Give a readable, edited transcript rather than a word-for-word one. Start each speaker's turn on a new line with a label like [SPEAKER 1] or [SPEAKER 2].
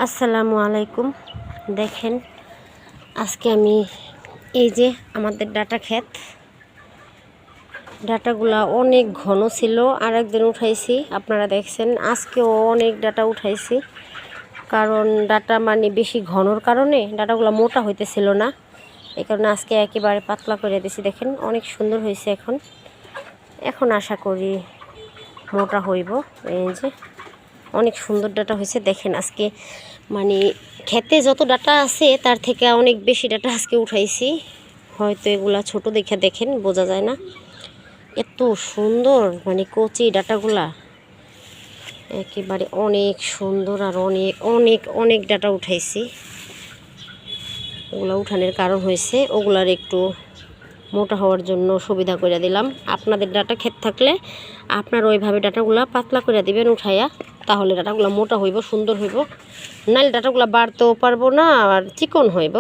[SPEAKER 1] আসসালামু আলাইকুম। দেখেন আজকে আমি এই যে আমাদের ডাটা ক্ষেত, ডাটাগুলা অনেক ঘন ছিল। আর একদিন উঠাইছি, আপনারা দেখছেন। আজকেও অনেক ডাটা উঠাইছি, কারণ ডাটা মানে বেশি ঘনর কারণে ডাটাগুলো মোটা হইতেছিল না। এই কারণে আজকে একেবারে পাতলা করে দিয়েছি। দেখেন অনেক সুন্দর হয়েছে। এখন আশা করি মোটা হইব। এই যে অনেক সুন্দর ডাটা হয়েছে। দেখেন আজকে মানে খেতে যত ডাটা আছে তার থেকে অনেক বেশি ডাটা আজকে উঠাইছি। হয়তো এগুলা ছোট দেখে দেখেন বোঝা যায় না, এত সুন্দর মানে কচি ডাটাগুলা একেবারে অনেক সুন্দর। আর অনেক অনেক অনেক ডাটা উঠাইছি। ওগুলো উঠানোর কারণ হয়েছে ওগুলার একটু মোটা হওয়ার জন্য সুবিধা করে দিলাম। আপনাদের ডাটা ক্ষেত থাকলে আপনার ওইভাবে ডাটাগুলা পাতলা করে দিবেন উঠাইয়া, তাহলে ডাটাগুলা মোটা হইব, সুন্দর হইব। নাইলে ডাটাগুলা বাড়তেও পারবো না আর চিকন হইব।